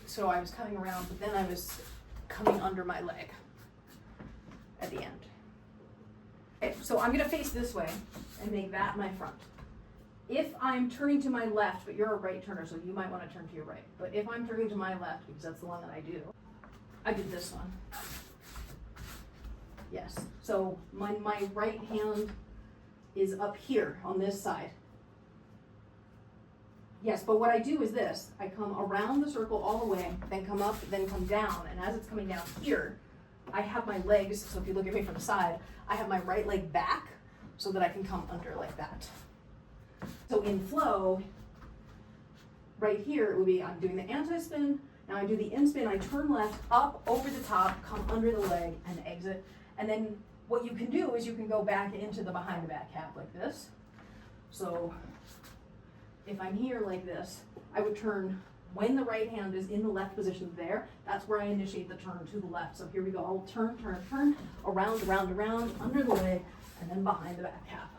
so I was coming around, but then I was coming under my leg at the end. Okay, so I'm gonna face this way and make that my front. If I'm turning to my left, but you're a right turner, so you might want to turn to your right. But if I'm turning to my left, because that's the one that I did this one. Yes, so my right hand is up here on this side. Yes, but what I do is this. I come around the circle all the way, then come up, then come down. And as it's coming down here, I have my legs, so if you look at me from the side, I have my right leg back so that I can come under like that. So in flow, right here, it would be, I'm doing the anti-spin, now I do the in-spin, I turn left, up, over the top, come under the leg, and exit. And then what you can do is you can go back into the behind the back cap like this. So if I'm here like this, I would turn, when the right hand is in the left position there, that's where I initiate the turn to the left. So here we go, I'll turn, around, under the leg, and then behind the back cap.